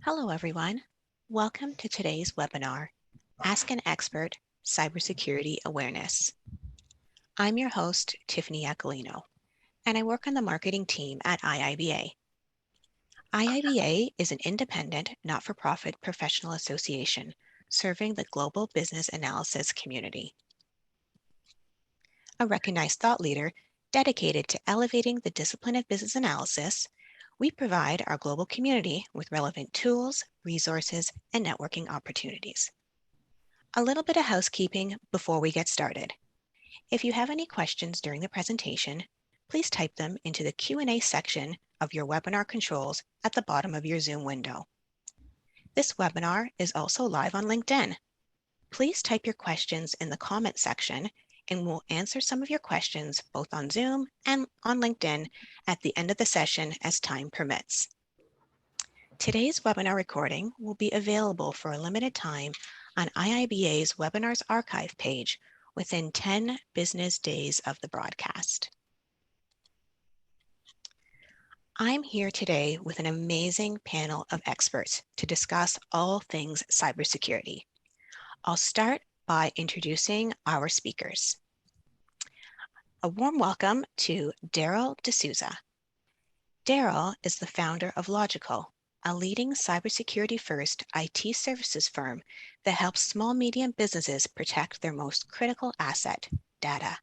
Hello, everyone. Welcome to today's webinar, Ask an Expert, Cybersecurity Awareness. I'm your host, Tiffany Aquilino, and I work on the marketing team at IIBA. IIBA is an independent, not-for-profit professional association serving the global business analysis community. A recognized thought leader dedicated to elevating the discipline of business analysis, we provide our global community with relevant tools, resources, and networking opportunities. A little bit of housekeeping before we get started. If you have any questions during the presentation, please type them into the Q&A section of your webinar controls at the bottom of your Zoom window. This webinar is also live on LinkedIn. Please type your questions in the comment section and we'll answer some of your questions both on Zoom and on LinkedIn at the end of the session as time permits. Today's webinar recording will be available for a limited time on IIBA's Webinars Archive page within 10 business days of the broadcast. I'm here today with an amazing panel of experts to discuss all things cybersecurity. I'll start by introducing our speakers. A warm welcome to Daryl D'Souza. Daryl is the founder of Logical, a leading cybersecurity-first IT services firm that helps small-medium businesses protect their most critical asset, data.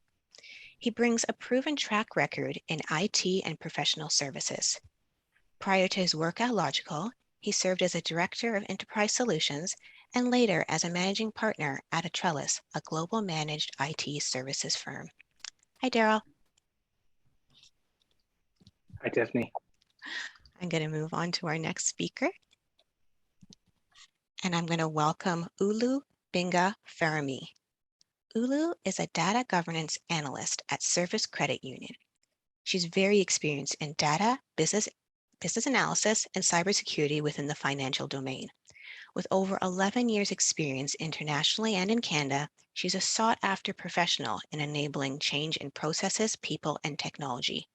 He brings a proven track record in IT and professional services. Prior to his work at Logical, he served as a director of enterprise solutions and later as a managing partner at Trellis, a global managed IT services firm. Hi, Daryl. Hi, Tiffany. I'm going to move on to our next speaker. And I'm going to welcome Ulu Binga Farami. Ulu is a data governance analyst at Service Credit Union. She's very experienced in data, business analysis, and cybersecurity within the financial domain. With over 11 years experience internationally and in Canada, she's a sought-after professional in enabling change in processes, people, and technology.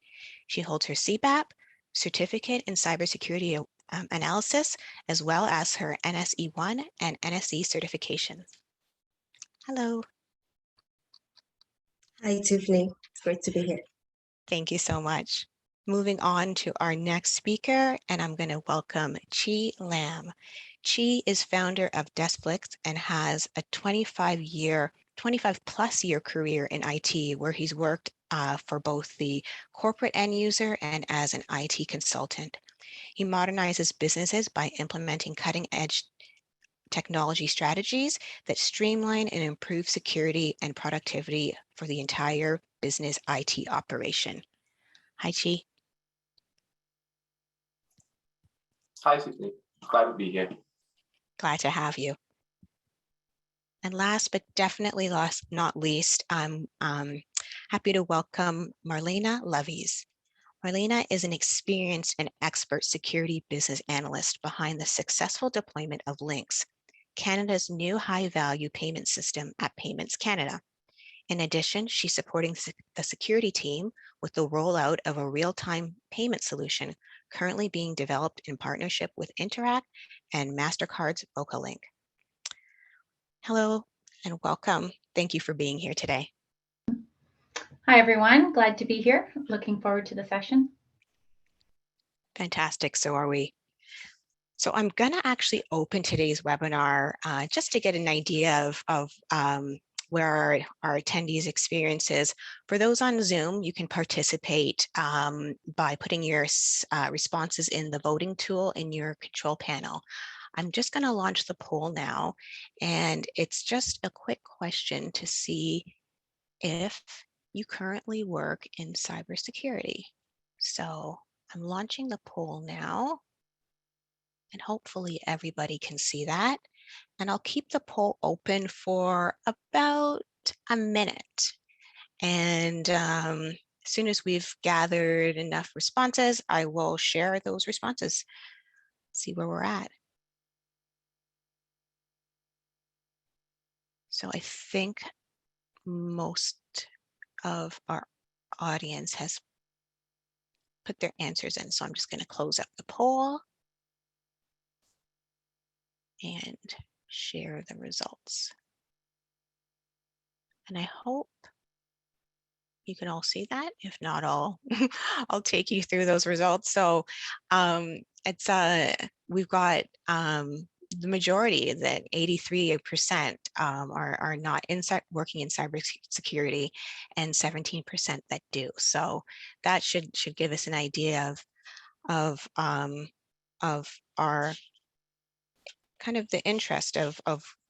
She holds her CBAP, Certificate in Cybersecurity Analysis, as well as her NSE1 and NSE certification. Hello. Hi, Tiffany. It's great to be here. Thank you so much. Moving on to our next speaker, and I'm going to welcome Chi Lam. Chi is founder of Deskflix and has a 25 plus year career in IT, where he's worked for both the corporate end user and as an IT consultant. He modernizes businesses by implementing cutting-edge technology strategies that streamline and improve security and productivity for the entire business IT operation. Hi, Chi. Hi, Tiffany. Glad to be here. Glad to have you. And last but definitely not least, I'm happy to welcome Marlena Levies. Marlena is an experienced and expert security business analyst behind the successful deployment of Lynx, Canada's new high-value payment system at Payments Canada. In addition, she's supporting the security team with the rollout of a real-time payment solution currently being developed in partnership with Interact and MasterCard's VocaLink. Hello and welcome. Thank you for being here today. Hi, everyone. Glad to be here. Looking forward to the session. Fantastic. So are we. So I'm going to actually open today's webinar just to get an idea of where our attendees' experiences. For those on Zoom, you can participate by putting your responses in the voting tool in your control panel. I'm just going to launch the poll now, and it's just a quick question to see if you currently work in cybersecurity. So I'm launching the poll now, and hopefully everybody can see that. And I'll keep the poll open for about a minute. And as soon as we've gathered enough responses, I will share those responses, see where we're at. So I think most of our audience has put their answers in. So I'm just going to close up the poll. and share the results. And I hope you can all see that. If not, I'll take you through those results. So it's we've got the majority, that 83% are not working in cybersecurity, and 17% that do. So that should give us an idea of our kind of the interest of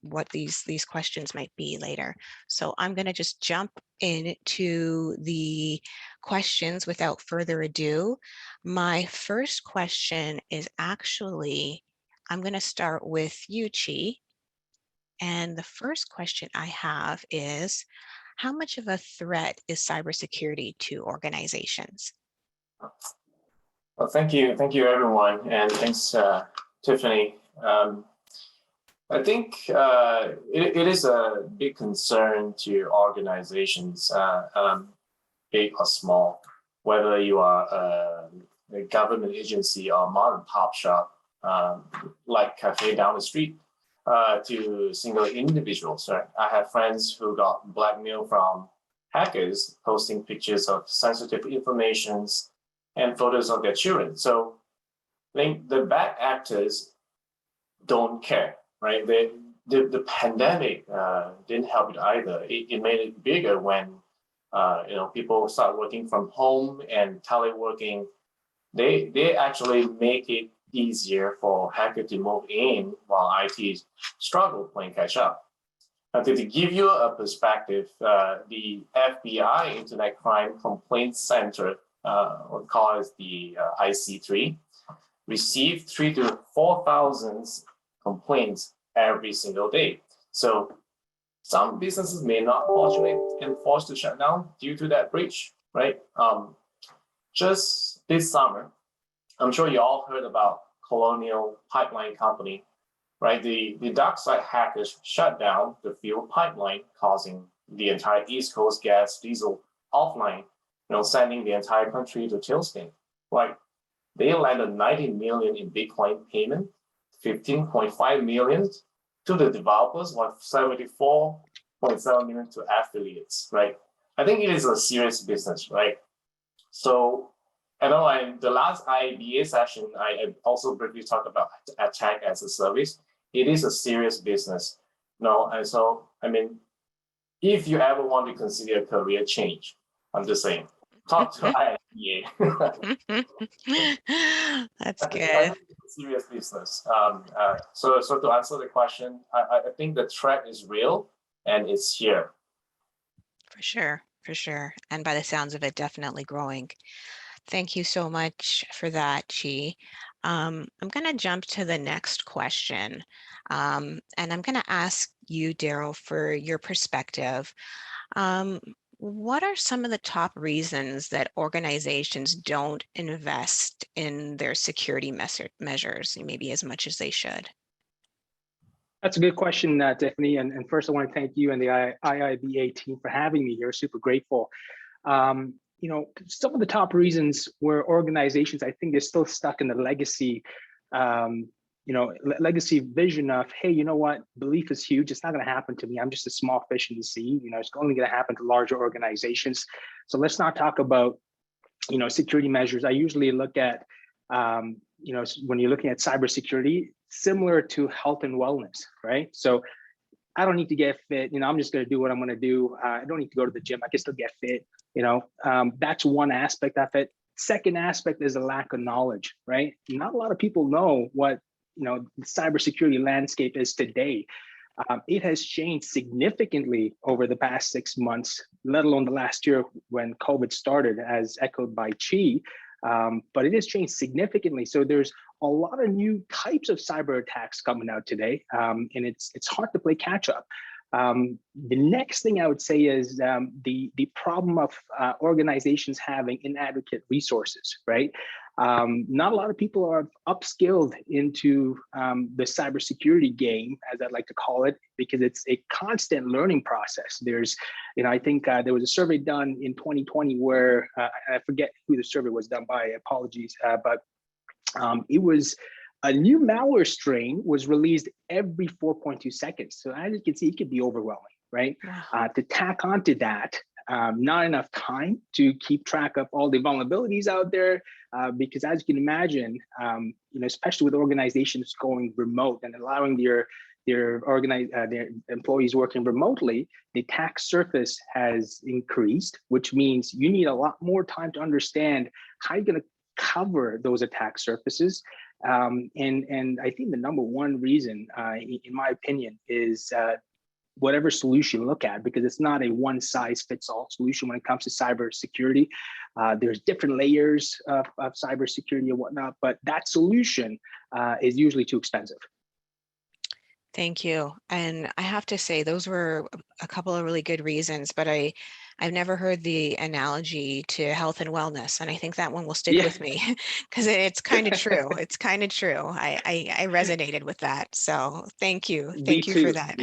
what these questions might be later. So I'm going to just jump into the questions without further ado. My first question is actually, I'm going to start with you, Chi. And the first question I have is, how much of a threat is cybersecurity to organizations? Well, thank you, everyone, and thanks, Tiffany. I think it is a big concern to organizations, big or small, whether you are a government agency or mom and pop shop, like cafe down the street, to single individuals. Right? I have friends who got blackmailed from hackers posting pictures of sensitive informations and photos of their children. So I think the bad actors don't care. Right, the pandemic didn't help it either. It made it bigger when people start working from home and teleworking. They actually make it easier for hackers to move in while IT struggle playing catch up. To give you a perspective, the FBI Internet Crime Complaint Center, or called as the IC3, received 3,000 to 4,000 complaints every single day. So some businesses may not fortunate and forced to shut down due to that breach, right? Just this summer, I'm sure you all heard about Colonial Pipeline Company, right? The dark side hackers shut down the fuel pipeline, causing the entire East Coast gas diesel offline, sending the entire country to tailspin. Right? They landed 90 million in Bitcoin payment, 15.5 million to the developers, while 74.7 million to affiliates, right? I think it is a serious business, right? So I know in the last IIBA session, I also briefly talked about attack as a service. It is a serious business, and so, I mean, if you ever want to consider a career change, I'm just saying, talk to IIBA. That's good. Serious business. So to answer the question, I think the threat is real and it's here. For sure. And by the sounds of it, definitely growing. Thank you so much for that, Chi. I'm going to jump to the next question. And I'm going to ask you, Daryl, for your perspective. What are some of the top reasons that organizations don't invest in their security measures, maybe as much as they should? That's a good question, Tiffany. And first, I want to thank you and the IIBA team for having me here. Super grateful. Some of the top reasons where organizations, I think, they're still stuck in the legacy, legacy vision of, hey, you know what, belief is huge. It's not going to happen to me. I'm just a small fish in the sea. It's only going to happen to larger organizations. So let's not talk about, security measures. I usually look at, when you're looking at cybersecurity, similar to health and wellness, right? So I don't need to get fit. I'm just going to do what I'm going to do. I don't need to go to the gym. I can still get fit. That's one aspect of it. Second aspect is a lack of knowledge, right? Not a lot of people know what, the cybersecurity landscape is today. It has changed significantly over the past 6 months, let alone the last year when COVID started, as echoed by Chi. But it has changed significantly. So there's a lot of new types of cyber attacks coming out today, and it's hard to play catch up. The next thing I would say is the problem of organizations having inadequate resources, right? Not a lot of people are upskilled into the cybersecurity game, as I'd like to call it, because it's a constant learning process. There's, I think there was a survey done in 2020 where I forget who the survey was done by, apologies, but it was a new malware strain was released every 4.2 seconds. So as you can see, it could be overwhelming, right? Wow. To tack onto that, not enough time to keep track of all the vulnerabilities out there, because as you can imagine, especially with organizations going remote and allowing their employees working remotely, the attack surface has increased, which means you need a lot more time to understand how you're going to cover those attack surfaces. And I think the number one reason, in my opinion, is whatever solution you look at, because it's not a one size fits all solution when it comes to cybersecurity. There's different layers of cybersecurity and whatnot, but that solution is usually too expensive. Thank you. And I have to say, those were a couple of really good reasons, but I've never heard the analogy to health and wellness. And I think that one will stick with me because it's kind of true. It's kind of true. I resonated with that. So thank you. Thank you for that.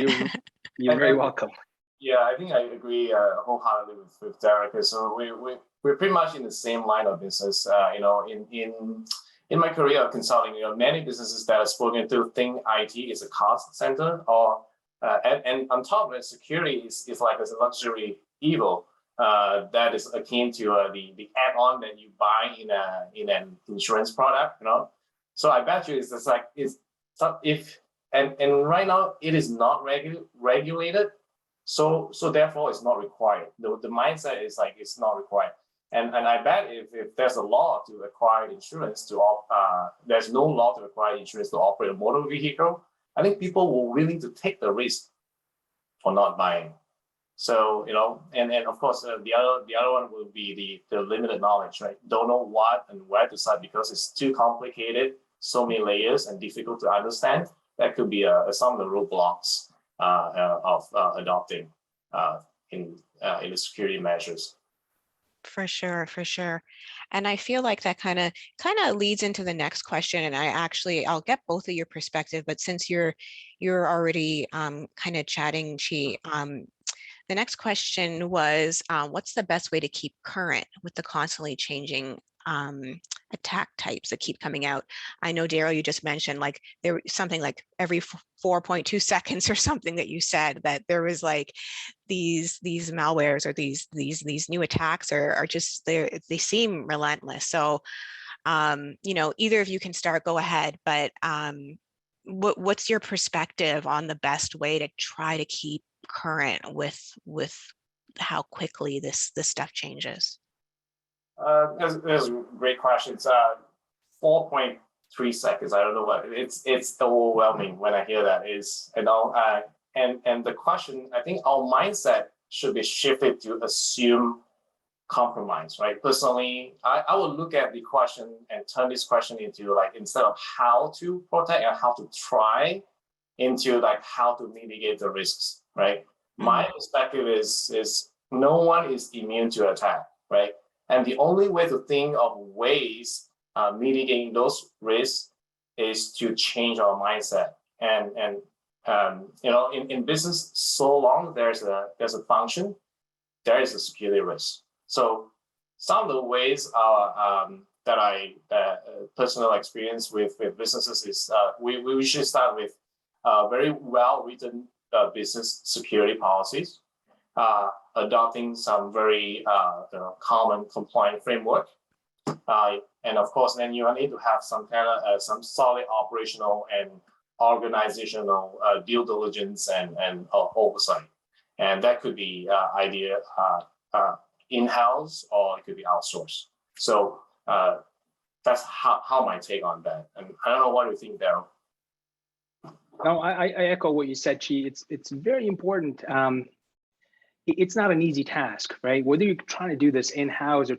You're very welcome. Yeah, I think I agree wholeheartedly with Derek. So we're pretty much in the same line of business. In my career of consulting, many businesses that are spoken to think IT is a cost center, or and on top of it, security is like a luxury evil that is akin to the add-on that you buy in an insurance product. So I bet you and right now it is not regulated, so therefore it's not required. The mindset is like it's not required. And I bet if there's a law to acquire insurance there's no law to acquire insurance to operate a motor vehicle, I think people will willing to take the risk for not buying. So, and of course, the other one will be the limited knowledge, right? Don't know what and where to start because it's too complicated, so many layers and difficult to understand. That could be some of the roadblocks of adopting in the security measures. For sure, for sure. And I feel like that kind of leads into the next question. And I'll get both of your perspective, but since you're already kind of chatting, Chi, the next question was, what's the best way to keep current with the constantly changing attack types that keep coming out? I know, Daryl, you just mentioned like there was something like every 4.2 seconds or something that you said that there was like these malwares or these new attacks are just they seem relentless. So either of you can start, go ahead, but what's your perspective on the best way to try to keep current with how quickly this stuff changes? That's a great question. It's 4.3 seconds. I don't know what it's overwhelming when I hear that. And the question, I think our mindset should be shifted to assume compromise, right? Personally, I would look at the question and turn this question into like, instead of how to protect and how to try, into like how to mitigate the risks, right? My perspective is no one is immune to attack, right? And the only way to think of ways mitigating those risks is to change our mindset. And in business, so long there's a function, there is a security risk. So some of the ways that I personal experience with businesses is we should start with very well written business security policies. Adopting some very common compliant framework, and of course, then you need to have some kind of some solid operational and organizational due diligence and oversight, and that could be idea in-house or it could be outsourced. So that's how my take on that, and I don't know what you think, Daryl. No, I echo what you said, Chi. It's very important. It's not an easy task, right? Whether you're trying to do this in-house or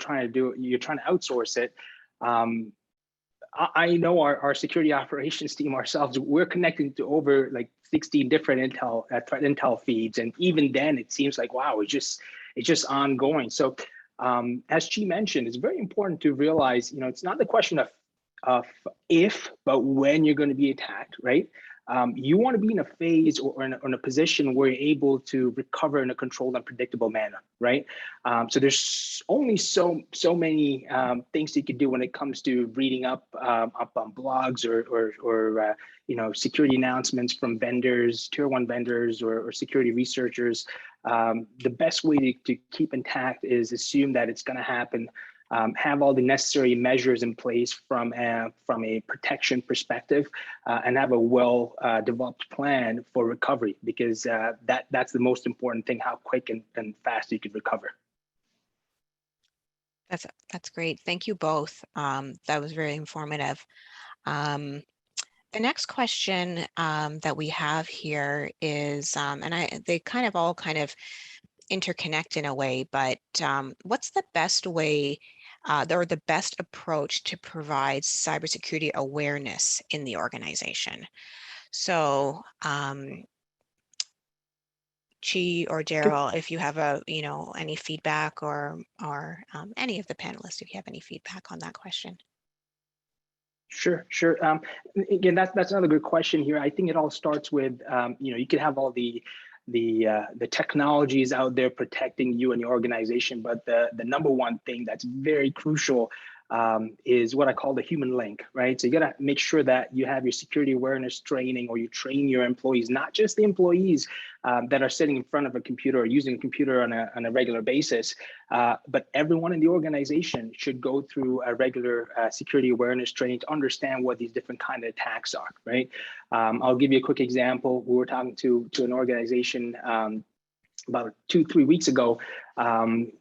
you're trying to outsource it. I know our security operations team ourselves, we're connected to over like 16 different intel feeds. And even then it seems like, wow, it's just ongoing. So as Chi mentioned, it's very important to realize, it's not the question of if, but when you're going to be attacked, right? you want to be in a phase or in a position where you're able to recover in a controlled and predictable manner, right? So there's only so many things you can do when it comes to reading up on blogs or security announcements from vendors, tier one vendors or security researchers. The best way to keep intact is assume that it's going to happen. Have all the necessary measures in place from a protection perspective, and have a well developed plan for recovery, because that's the most important thing: how quick and fast you can recover. That's great. Thank you both. That was very informative. The next question that we have here is, they kind of all interconnect in a way, but what's the best way or the best approach to provide cybersecurity awareness in the organization? So Chi or Daryl, if you have any feedback, or any of the panelists, if you have any feedback on that question. Sure. Again, that's another good question here. I think it all starts with, you could have all the technologies out there protecting you and your organization, but the number one thing that's very crucial is what I call the human link, right? So you got to make sure that you have your security awareness training, or you train your employees, not just the employees that are sitting in front of a computer or using a computer on a regular basis, but everyone in the organization should go through a regular security awareness training to understand what these different kind of attacks are, right? I'll give you a quick example. We were talking to an organization about 2-3 weeks ago,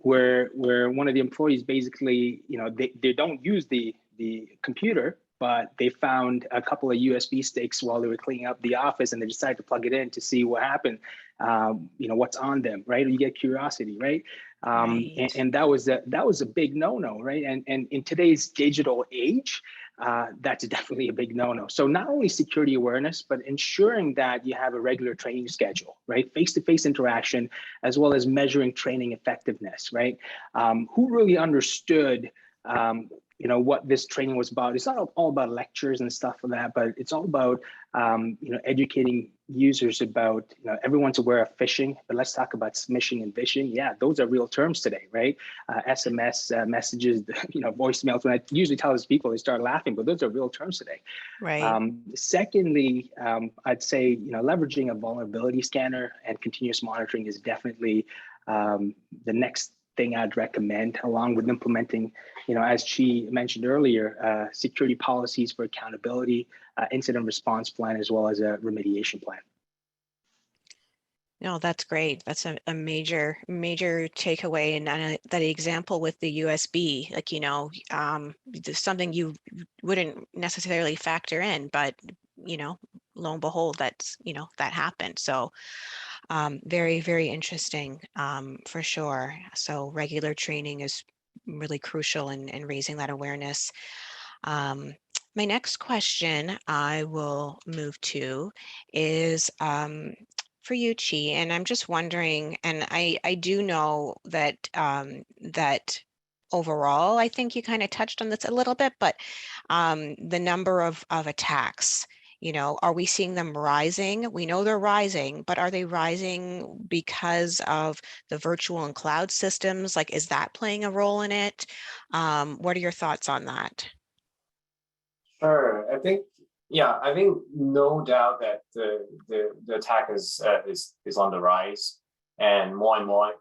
where one of the employees basically, they don't use the computer, but they found a couple of USB sticks while they were cleaning up the office, and they decided to plug it in to see what happened, what's on them, right? You get curiosity, right? Right. And that was a big no-no, right? And in today's digital age, that's definitely a big no-no. So not only security awareness, but ensuring that you have a regular training schedule, right? Face-to-face interaction, as well as measuring training effectiveness, right? Who really understood what this training was about? It's not all about lectures and stuff like that, but it's all about educating users about, everyone's aware of phishing, but let's talk about smishing and phishing. Yeah, those are real terms today, right? SMS messages, voicemails. When I usually tell these people, they start laughing, but those are real terms today. Right. Secondly, I'd say leveraging a vulnerability scanner and continuous monitoring is definitely the next thing I'd recommend, along with implementing, as Chi mentioned earlier, security policies for accountability, incident response plan, as well as a remediation plan. No, that's great. That's a major takeaway. And that example with the USB, something you wouldn't necessarily factor in, but, lo and behold, that's, that happened. So very, very interesting, for sure. So regular training is really crucial in raising that awareness. My next question I will move to is for you, Chi, and I'm just wondering, and I do know that that overall, I think you kind of touched on this a little bit, but the number of attacks, are we seeing them rising? We know they're rising, but are they rising because of the virtual and cloud systems? Like, is that playing a role in it? What are your thoughts on that? Sure. I think no doubt that the attack is on the rise, and more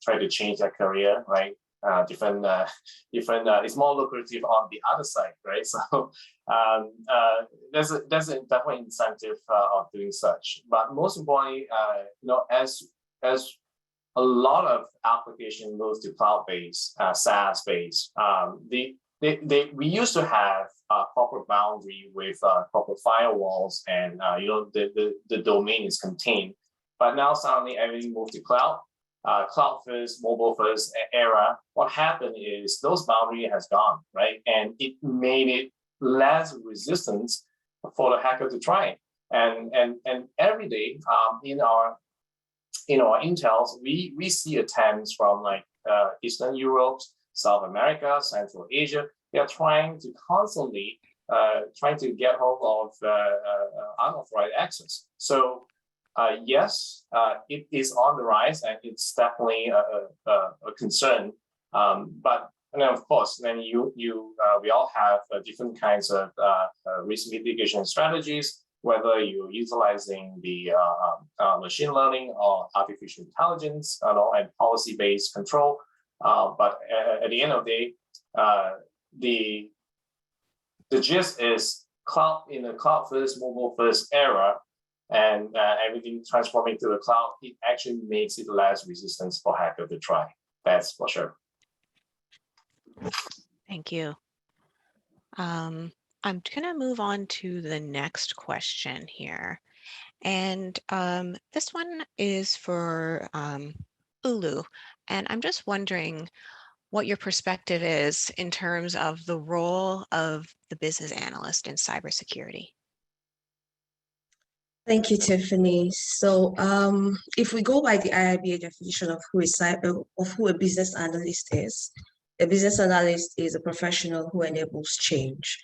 try to change their career, right? Different. It's more lucrative on the other side, right? So there's definitely incentive of doing such. But most importantly, as a lot of application moves to cloud-based, SaaS-based, we used to have a corporate boundary with corporate firewalls, and the domain is contained. But now suddenly everything moved to cloud. Cloud first, mobile first era. What happened is those boundary has gone, right? And it made it less resistance for the hacker to try. And every day in our intels, we see attempts from Eastern Europe, South America, Central Asia. They are trying to constantly trying to get hold of unauthorized access. So yes, it is on the rise, and it's definitely a concern. But and then of course, then we all have different kinds of risk mitigation strategies, whether you're utilizing the machine learning or artificial intelligence and policy-based control. But at the end of the day, the gist is cloud in the cloud first, mobile first era, and everything transforming to the cloud, it actually makes it less resistance for hacker to try. That's for sure. Thank you. I'm going to move on to the next question here. And this one is for Ulu. And I'm just wondering what your perspective is in terms of the role of the business analyst in cybersecurity. Thank you, Tiffany. So if we go by the IIBA definition of who a business analyst is, a business analyst is a professional who enables change.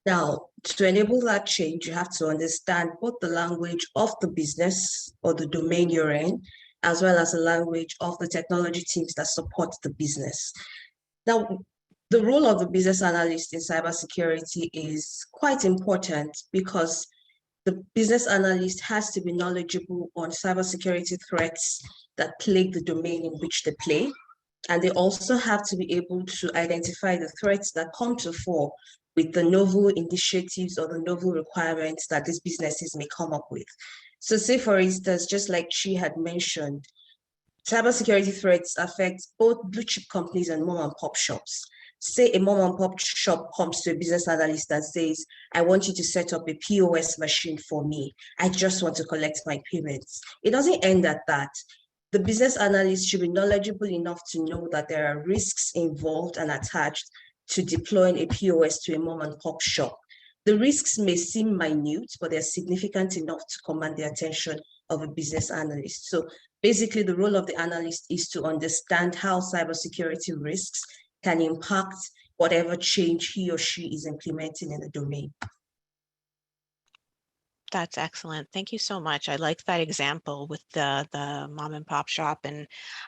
Now, to enable that change, you have to understand both the language of the business or the domain you're in, as well as the language of the technology teams that support the business. Now, the role of the business analyst in cybersecurity is quite important because the business analyst has to be knowledgeable on cybersecurity threats that plague the domain in which they play. And they also have to be able to identify the threats that come to fore with the novel initiatives or the novel requirements that these businesses may come up with. So say, for instance, just like she had mentioned, cybersecurity threats affect both blue chip companies and mom and pop shops. Say a mom and pop shop comes to a business analyst and says, I want you to set up a POS machine for me. I just want to collect my payments. It doesn't end at that. The business analyst should be knowledgeable enough to know that there are risks involved and attached to deploying a POS to a mom and pop shop. The risks may seem minute, but they're significant enough to command the attention of a business analyst. So basically, the role of the analyst is to understand how cybersecurity risks can impact whatever change he or she is implementing in the domain. That's excellent. Thank you so much. I like that example with the mom and pop shop. And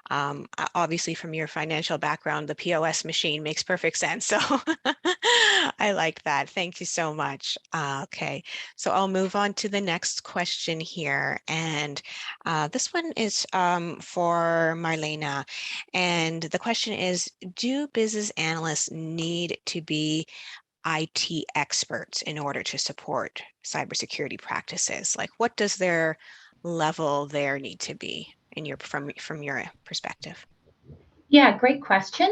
obviously from your financial background, the POS machine makes perfect sense. So I like that. Thank you so much. Okay, so I'll move on to the next question here. And this one is for Marlena. And the question is, do business analysts need to be IT experts in order to support cybersecurity practices? Like, what does their level there need to be in your from your perspective? Yeah, great question.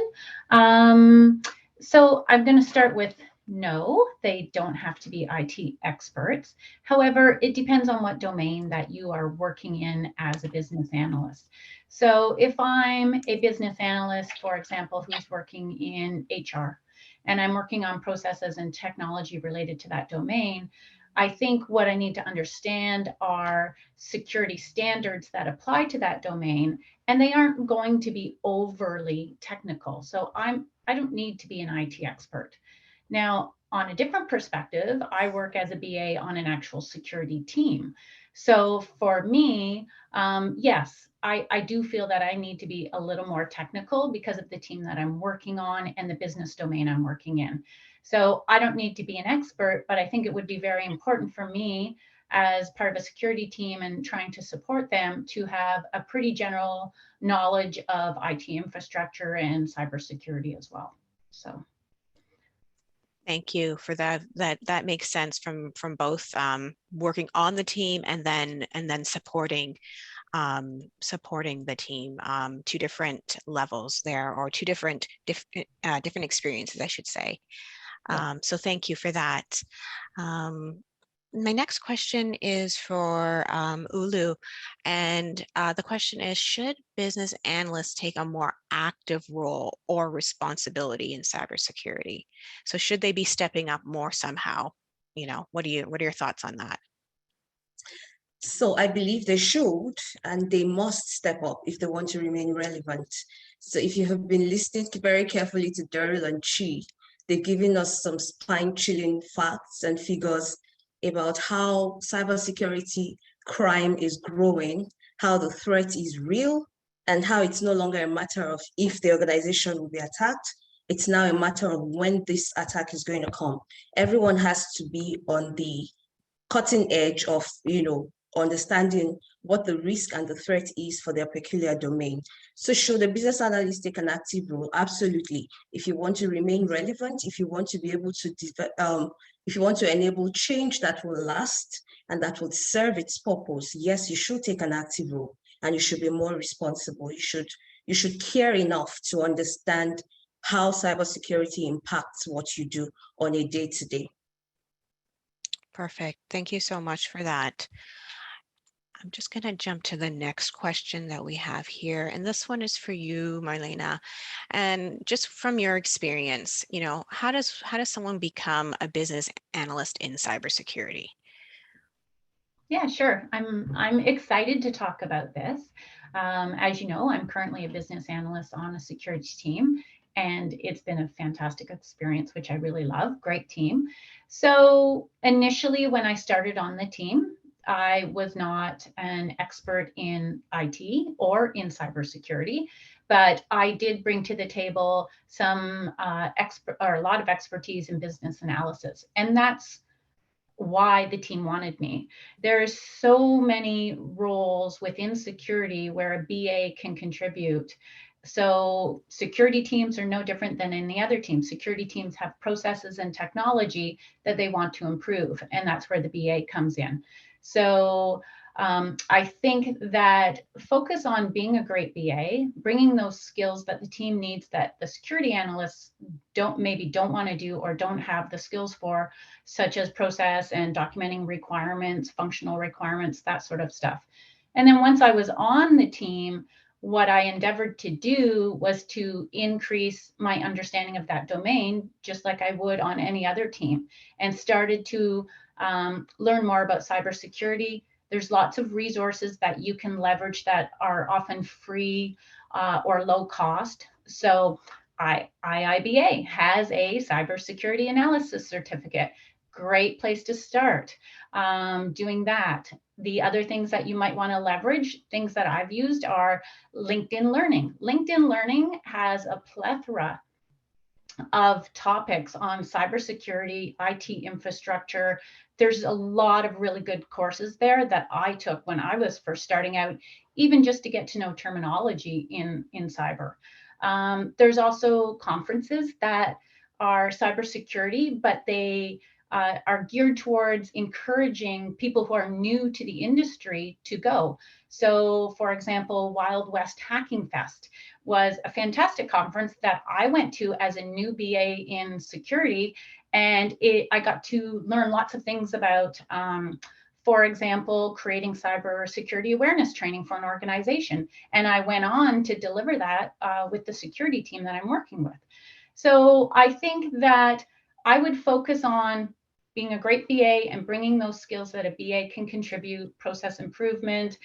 So I'm going to start with no, they don't have to be IT experts. However, it depends on what domain that you are working in as a business analyst. So if I'm a business analyst, for example, who's working in HR, and I'm working on processes and technology related to that domain, I think what I need to understand are security standards that apply to that domain, and they aren't going to be overly technical. So I don't need to be an IT expert. Now, on a different perspective, I work as a BA on an actual security team. So for me, yes, I do feel that I need to be a little more technical because of the team that I'm working on and the business domain I'm working in. So I don't need to be an expert, but I think it would be very important for me as part of a security team and trying to support them to have a pretty general knowledge of IT infrastructure and cybersecurity as well. So. Thank you for that. That makes sense from both working on the team and then supporting the team, two different levels there, or two different experiences, I should say. So thank you for that. My next question is for Ulu, and the question is, should business analysts take a more active role or responsibility in cybersecurity? So should they be stepping up more somehow? You know, what are your thoughts on that? So I believe they should, and they must step up if they want to remain relevant. So if you have been listening very carefully to Daryl and Chi, They're giving us some spine-chilling facts and figures about how cybersecurity crime is growing, how the threat is real, and how it's no longer a matter of if the organization will be attacked. It's now a matter of when this attack is going to come. Everyone has to be on the cutting edge of, understanding what the risk and the threat is for their peculiar domain. So should the business analyst take an active role? Absolutely. If you want to remain relevant, if you want to be able to, if you want to enable change that will last and that will serve its purpose, yes, you should take an active role and you should be more responsible. You should care enough to understand how cybersecurity impacts what you do on a day-to-day. Perfect. Thank you so much for that. I'm just going to jump to the next question that we have here. And this one is for you, Marlena. And just from your experience, how does someone become a business analyst in cybersecurity? Yeah, sure. I'm excited to talk about this. As you know, I'm currently a business analyst on a security team, and it's been a fantastic experience, which I really love. Great team. So initially, when I started on the team, I was not an expert in IT or in cybersecurity, but I did bring to the table some a lot of expertise in business analysis, and that's why the team wanted me. There's so many roles within security where a BA can contribute. So security teams are no different than any other team. Security teams have processes and technology that they want to improve, and that's where the BA comes in. So I think that focus on being a great BA, bringing those skills that the team needs that the security analysts don't want to do or don't have the skills for, such as process and documenting requirements, functional requirements, that sort of stuff. And then once I was on the team, what I endeavored to do was to increase my understanding of that domain, just like I would on any other team, and started to learn more about cybersecurity. There's lots of resources that you can leverage that are often free or low cost. So IIBA has a cybersecurity analysis certificate. Great place to start doing that. The other things that you might want to leverage, things that I've used, are LinkedIn Learning. LinkedIn Learning has a plethora of topics on cybersecurity, IT infrastructure. There's a lot of really good courses there that I took when I was first starting out, even just to get to know terminology in cyber. There's also conferences that are cybersecurity, but they are geared towards encouraging people who are new to the industry to go. So, for example, Wild West Hacking Fest was a fantastic conference that I went to as a new BA in security, and I got to learn lots of things about, for example, creating cybersecurity awareness training for an organization. And I went on to deliver that with the security team that I'm working with. So I think that I would focus on being a great BA and bringing those skills that a BA can contribute, process improvement,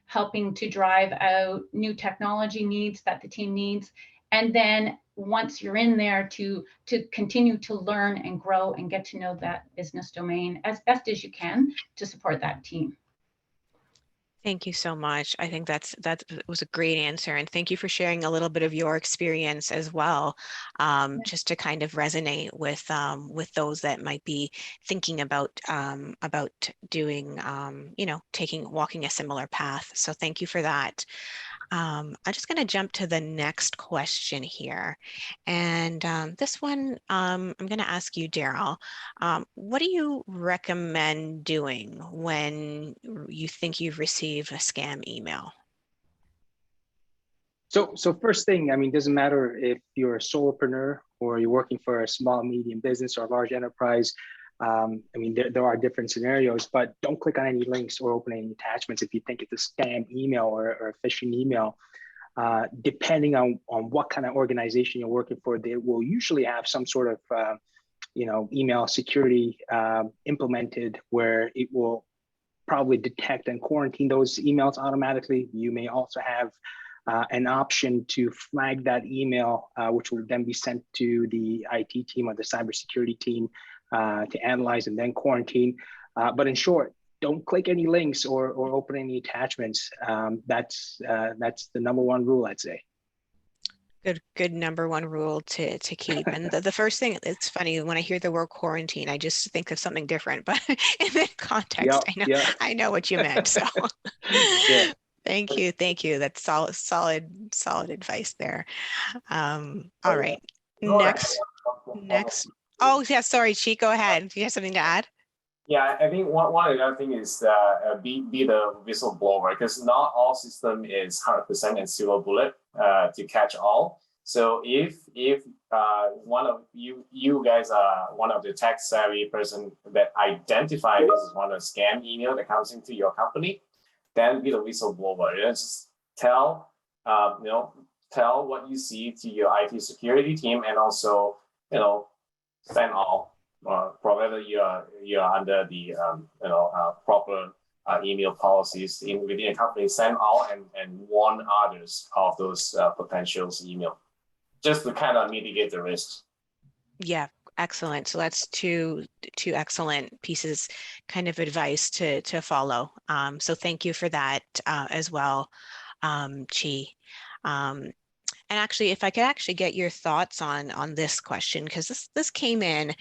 helping to drive out new technology needs that the team needs. And then once you're in there, to continue to learn and grow and get to know that business domain as best as you can to support that team. Thank you so much. I think that was a great answer, and thank you for sharing a little bit of your experience as well, just to kind of resonate with those that might be thinking about doing, walking a similar path. So thank you for that. I'm just going to jump to the next question here. And this one, I'm going to ask you, Daryl, what do you recommend doing when you think you've received a scam email? So first thing, I mean, doesn't matter if you're a solopreneur or you're working for a small, medium business or a large enterprise. I mean, there are different scenarios, but don't click on any links or open any attachments if you think it's a scam email or a phishing email. Depending on what kind of organization you're working for, they will usually have some sort of email security implemented where it will probably detect and quarantine those emails automatically. You may also have an option to flag that email, which will then be sent to the IT team or the cybersecurity team to analyze and then quarantine. But in short, don't click any links or open any attachments. That's the number one rule, I'd say. Good number one rule to keep. And the first thing, it's funny, when I hear the word quarantine, I just think of something different, but in that context, I know what you meant. So Yeah. Thank you. That's solid advice there. All right. Next. Oh, yeah, sorry, Chi, go ahead. Do you have something to add? Yeah, I think one of the other thing is be the whistleblower, because not all system is 100% and silver bullet to catch all. So if one of you guys are one of the tech savvy person that identify this is one of the scam email that comes into your company, then be the whistleblower. Just tell what you see to your IT security team, and also send all. Provided you're under the proper email policies within a company, send all and warn others of those potential email, just to kind of mitigate the risks. Yeah, excellent. So that's two excellent pieces kind of advice to follow. So thank you for that as well, Chi. And actually, if I could actually get your thoughts on this question, because this came in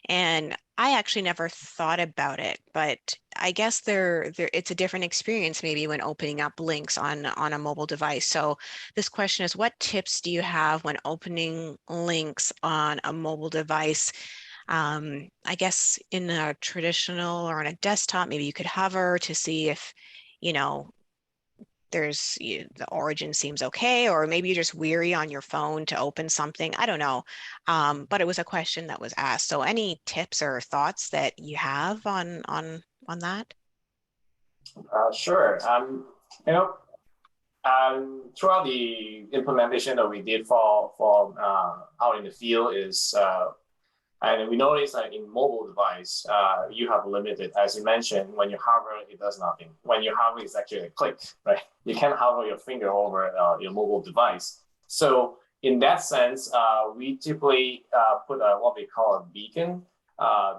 and I actually never thought about it, but I guess it's a different experience maybe when opening up links on a mobile device. So this question is, what tips do you have when opening links on a mobile device? I guess in a traditional or on a desktop, maybe you could hover to see if, the origin seems okay, or maybe you're just weary on your phone to open something. I don't know. But it was a question that was asked. So any tips or thoughts that you have on that? Sure. Throughout the implementation that we did for out in the field is and we noticed that in mobile device, you have limited, as you mentioned, when you hover, it does nothing. When you hover, it's actually a click, right? You can't hover your finger over your mobile device. So in that sense, we typically put what we call a beacon.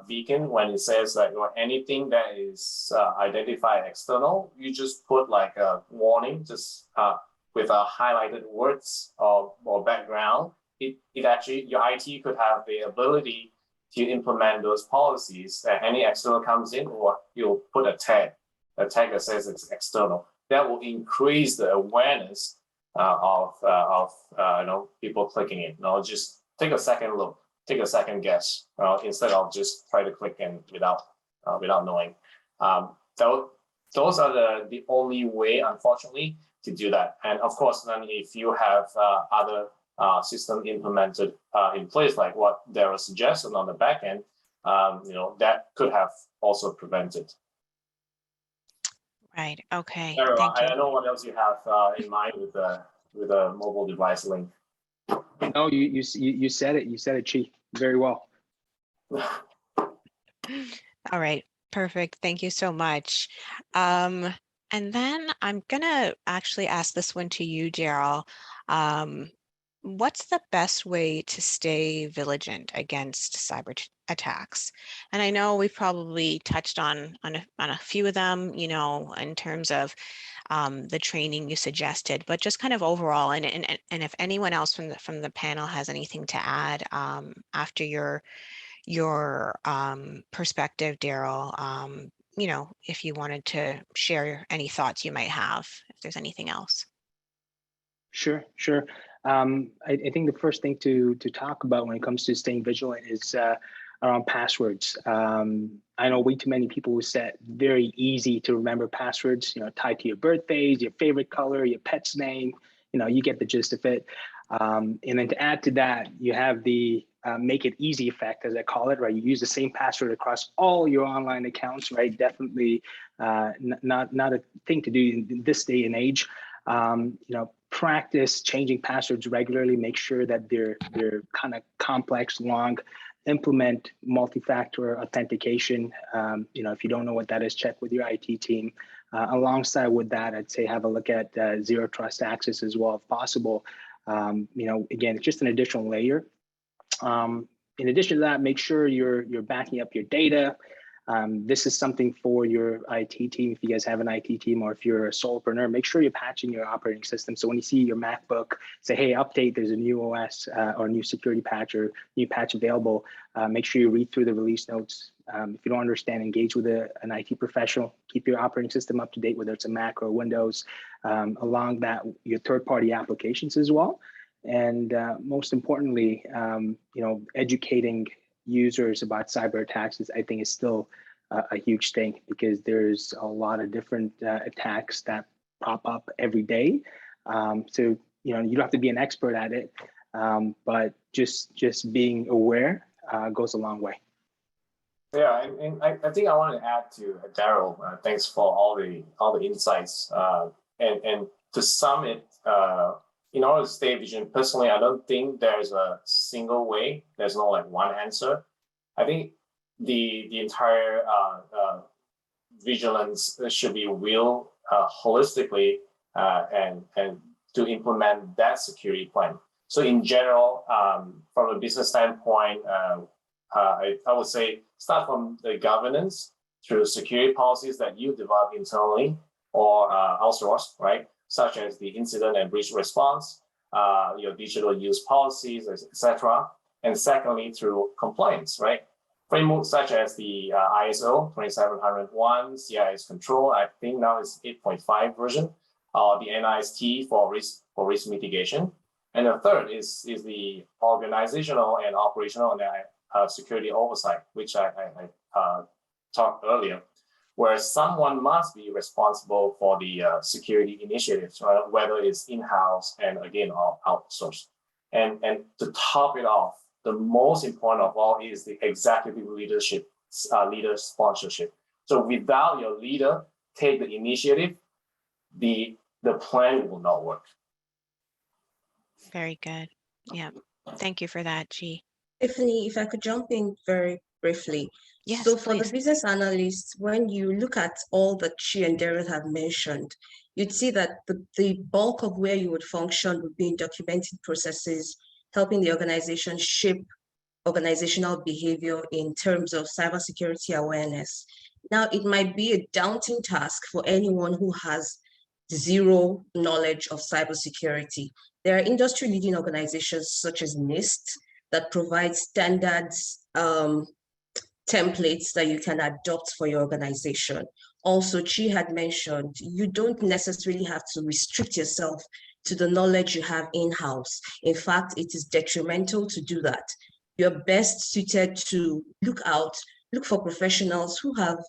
Beacon, when it says like anything that is identified external, you just put like a warning, just with highlighted words or background. It actually, your IT could have the ability to implement those policies that any external comes in, or you'll put a tag that says it's external. That will increase the awareness of people clicking it. Just take a second look, take a second guess, instead of just try to click in without knowing. Those are the only way, unfortunately, to do that. And of course, then if you have other system implemented in place, like what Daryl suggested on the back end, that could have also prevented. Right. Okay. Daryl, Thank you. I don't know what else you have in mind with a mobile device link. No, you said it. You said it, Chi, very well. All right. Perfect. Thank you so much. And then I'm gonna actually ask this one to you, Daryl. What's the best way to stay vigilant against cyber attacks? And I know we've probably touched on a few of them, in terms of the training you suggested, but just kind of overall, and if anyone else from the panel has anything to add after your perspective, Daryl, if you wanted to share any thoughts you might have, if there's anything else. Sure. I think the first thing to talk about when it comes to staying vigilant is around passwords. I know way too many people who set very easy to remember passwords, tied to your birthdays, your favorite color, your pet's name, you get the gist of it. And then to add to that, you have the make it easy effect, as I call it, right? You use the same password across all your online accounts, right? Definitely not a thing to do in this day and age. Practice changing passwords regularly, make sure that they're kind of complex, long, implement multi-factor authentication. If you don't know what that is, check with your IT team. Alongside with that, I'd say have a look at zero trust access as well if possible. Again, it's just an additional layer. In addition to that, make sure you're backing up your data. This is something for your IT team. If you guys have an IT team, or if you're a solopreneur, make sure you're patching your operating system. So when you see your MacBook say, hey, update, there's a new OS or new security patch or new patch available, make sure you read through the release notes. If you don't understand, engage with an IT professional. Keep your operating system up to date, whether it's a Mac or Windows. Along that, your third-party applications as well. And most importantly, educating users about cyber attacks I think is still a huge thing, because there's a lot of different attacks that pop up every day. So you don't have to be an expert at it, but just being aware goes a long way. Yeah, and I think I want to add to Daryl. Thanks for all the insights. And to sum it, in order to stay vigilant, personally, I don't think there's a single way. There's no like one answer. I think the entire vigilance should be wheeled holistically and to implement that security plan. So in general, from a business standpoint, I would say start from the governance through security policies that you develop internally or outsource, right? Such as the incident and breach response, your digital use policies, etc. And secondly, through compliance, right? Frameworks such as the ISO 27001, CIS control, I think now it's 8.5 version, the NIST for risk mitigation. And the third is the organizational and operational and security oversight, which I talked earlier, where someone must be responsible for the security initiatives, right? Whether it's in-house and again, outsourced. And to top it off, the most important of all is the executive leadership, leader sponsorship. So without your leader take the initiative, the plan will not work. Very good. Yeah. Thank you for that, G. Tiffany, if I could jump in very briefly. Yes, so for please. the business analysts, when you look at all that Chi and Daryl have mentioned, you'd see that the bulk of where you would function would be in documenting processes, helping the organization shape organizational behavior in terms of cybersecurity awareness. Now, it might be a daunting task for anyone who has zero knowledge of cybersecurity. There are industry-leading organizations such as NIST that provide standards templates that you can adopt for your organization. Also, Chi had mentioned, you don't necessarily have to restrict yourself to the knowledge you have in-house. In fact, it is detrimental to do that. You're best suited to look for professionals who have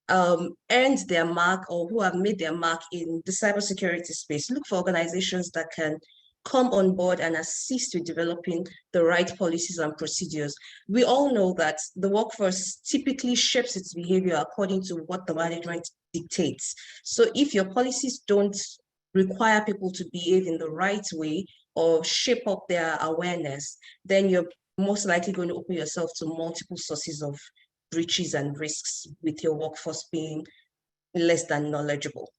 earned their mark or who have made their mark in the cybersecurity space. Look for organizations that can come on board and assist with developing the right policies and procedures. We all know that the workforce typically shapes its behavior according to what the management dictates. So if your policies don't require people to behave in the right way or shape up their awareness, then you're most likely going to open yourself to multiple sources of breaches and risks with your workforce being less than knowledgeable.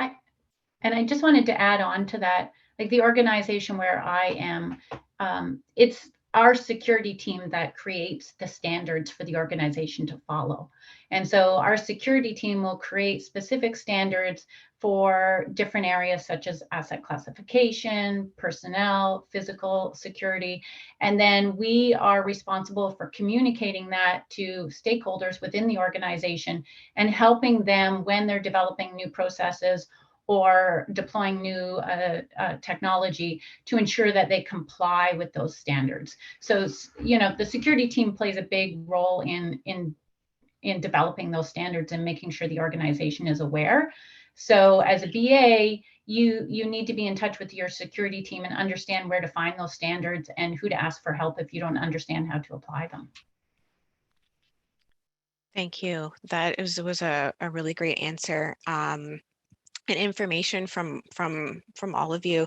And I just wanted to add on to that, like the organization where I am, it's our security team that creates the standards for the organization to follow. And so our security team will create specific standards for different areas such as asset classification, personnel, physical security. And then we are responsible for communicating that to stakeholders within the organization and helping them when they're developing new processes or deploying new technology to ensure that they comply with those standards. So, the security team plays a big role in developing those standards and making sure the organization is aware. So as a BA, you need to be in touch with your security team and understand where to find those standards and who to ask for help if you don't understand how to apply them. Thank you. That was a really great answer. and information from all of you,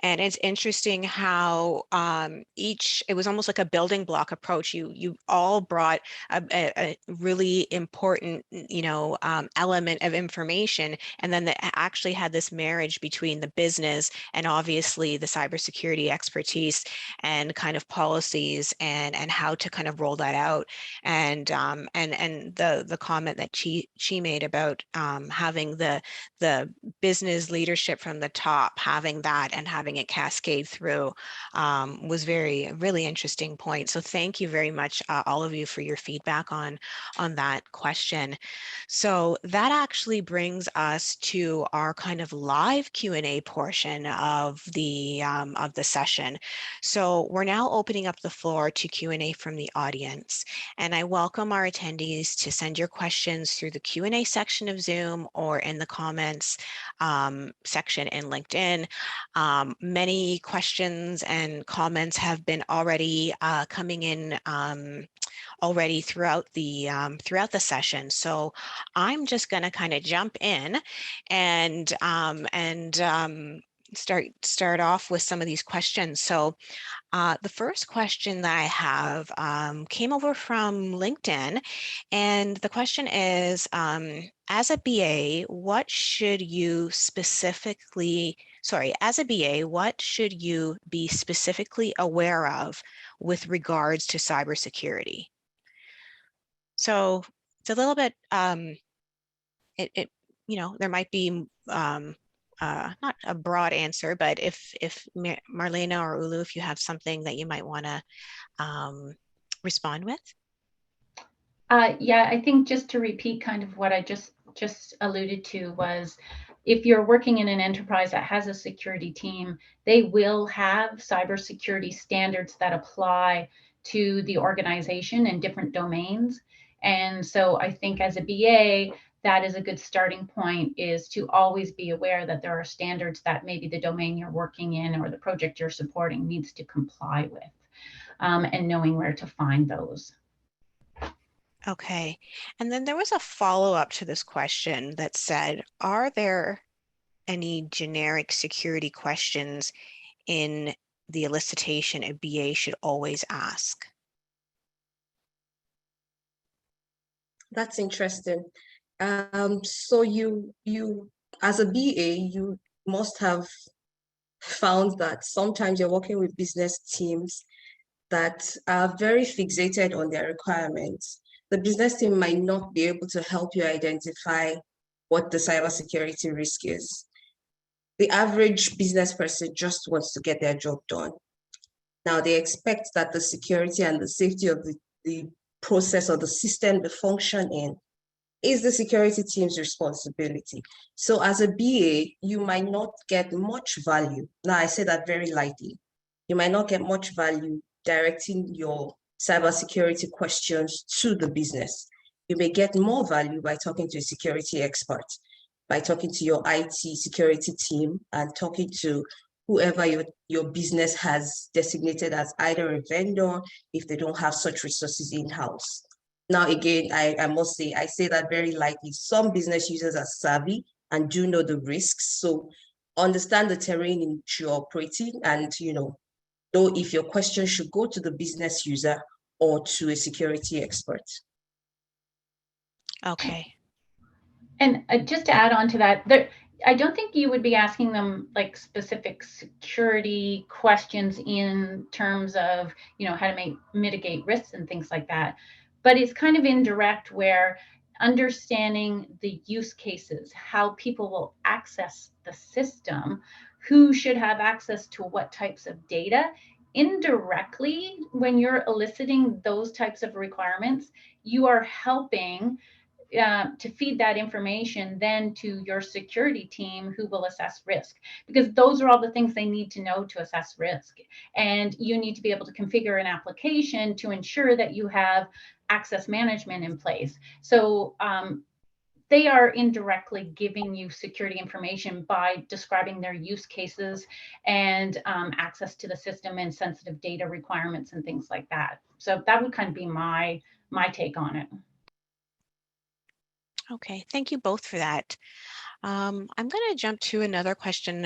and it's interesting how it was almost like a building block approach. You all brought a really important element of information, and then that actually had this marriage between the business and obviously the cybersecurity expertise and kind of policies and how to kind of roll that out. And the comment that she made about having the business leadership from the top, having that and having it cascade through was really interesting point. So thank you very much, all of you, for your feedback on that question. So that actually brings us to our kind of live Q&A portion of the session. So we're now opening up the floor to Q&A from the audience, and I welcome our attendees to send your questions through the Q&A section of Zoom or in the comments section in LinkedIn. Many questions and comments have been already coming in already throughout the session. So I'm just going to kind of jump in and start off with some of these questions. So the first question that I have came over from LinkedIn, and the question is, as a BA, what should you be specifically aware of with regards to cybersecurity? So it's a little bit, there might be not a broad answer, but if Marlena or Ulu, if you have something that you might want to respond with. Yeah, I think just to repeat kind of what I just alluded to was, if you're working in an enterprise that has a security team, they will have cybersecurity standards that apply to the organization in different domains. And so I think as a BA, that is a good starting point, is to always be aware that there are standards that maybe the domain you're working in or the project you're supporting needs to comply with, and knowing where to find those. Okay. And then there was a follow-up to this question that said, are there any generic security questions in the elicitation a BA should always ask? That's interesting. So you as a BA, you must have found that sometimes you're working with business teams that are very fixated on their requirements. The business team might not be able to help you identify what the cybersecurity risk is. The average business person just wants to get their job done. Now they expect that the security and the safety of the process or the system they function in is the security team's responsibility. So as a BA, you might not get much value. Now I say that very lightly. You might not get much value directing your cybersecurity questions to the business. You may get more value by talking to a security expert, by talking to your IT security team and talking to whoever your business has designated as either a vendor if they don't have such resources in-house. Now, again, I must say, I say that very lightly. Some business users are savvy and do know the risks. So understand the terrain in which you're operating and, know if your question should go to the business user or to a security expert. Okay. And just to add on to that, I don't think you would be asking them like specific security questions in terms of, how to mitigate risks and things like that. But it's kind of indirect, where understanding the use cases, how people will access the system, who should have access to what types of data. Indirectly, when you're eliciting those types of requirements, you are helping to feed that information then to your security team, who will assess risk, because those are all the things they need to know to assess risk. And you need to be able to configure an application to ensure that you have access management in place. So they are indirectly giving you security information by describing their use cases and access to the system and sensitive data requirements and things like that. So that would kind of be my take on it. Okay, thank you both for that. I'm going to jump to another question.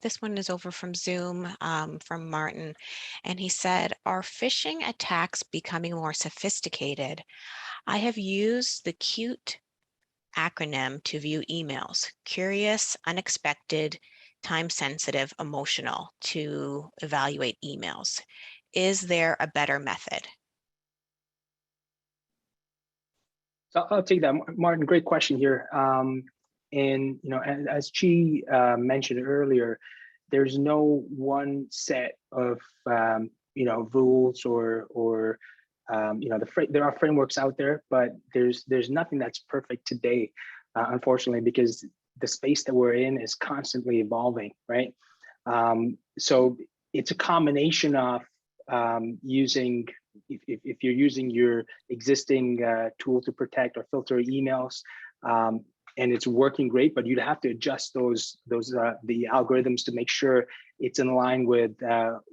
This one is over from Zoom, from Martin, and he said, are phishing attacks becoming more sophisticated? I have used the CUTE acronym to view emails: curious, unexpected, time-sensitive, emotional, to evaluate emails. Is there a better method? So I'll take that, Martin. Great question here. And as Chi mentioned earlier, there's no one set of rules or there are frameworks out there, but there's nothing that's perfect today, unfortunately, because the space that we're in is constantly evolving, right? So it's a combination of using, if you're using your existing tool to protect or filter emails, and it's working great, but you'd have to adjust the algorithms to make sure it's in line with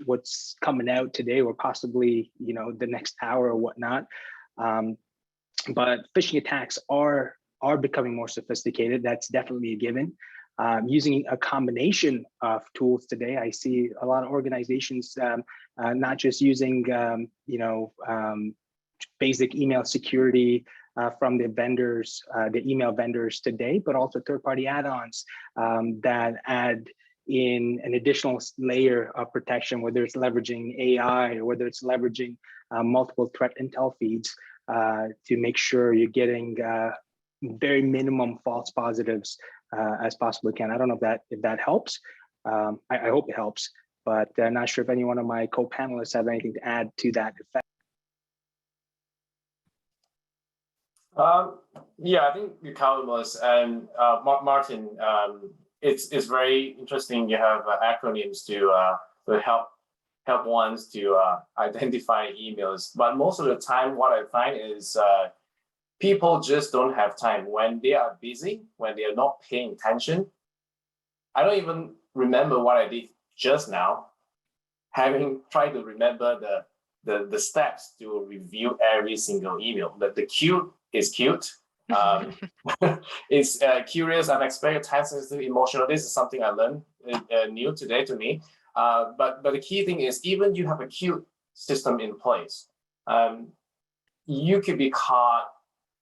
what's coming out today, or possibly the next hour or whatnot. But phishing attacks are becoming more sophisticated. That's definitely a given. Using a combination of tools today, I see a lot of organizations not just using basic email security from the vendors, the email vendors today, but also third-party add-ons that add in an additional layer of protection, whether it's leveraging AI or whether it's leveraging multiple threat intel feeds to make sure you're getting very minimum false positives as possibly can. I don't know if that helps. I hope it helps, but not sure if any one of my co-panelists have anything to add to that effect. Yeah, I think you covered most. And Martin, it's very interesting. You have acronyms to help ones to identify emails. But most of the time, what I find is people just don't have time when they are busy, when they are not paying attention. I don't even remember what I did just now, having tried to remember the steps to review every single email. The cute is cute. It's curious, unexpected, time-sensitive, emotional. This is something I learned new today to me. But the key thing is, even you have a cute system in place, you could be caught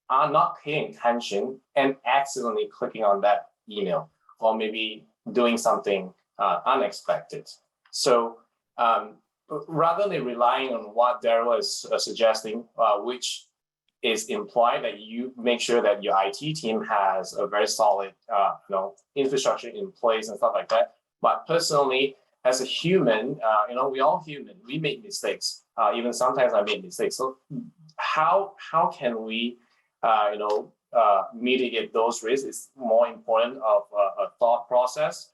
are not paying attention and accidentally clicking on that email, or maybe doing something unexpected. So rather than relying on what Daryl is suggesting, which is implied that you make sure that your IT team has a very solid infrastructure in place and stuff like that. But personally, as a human, we all human, we make mistakes. Even sometimes I make mistakes. So how can we mitigate those risks? Is more important of a thought process.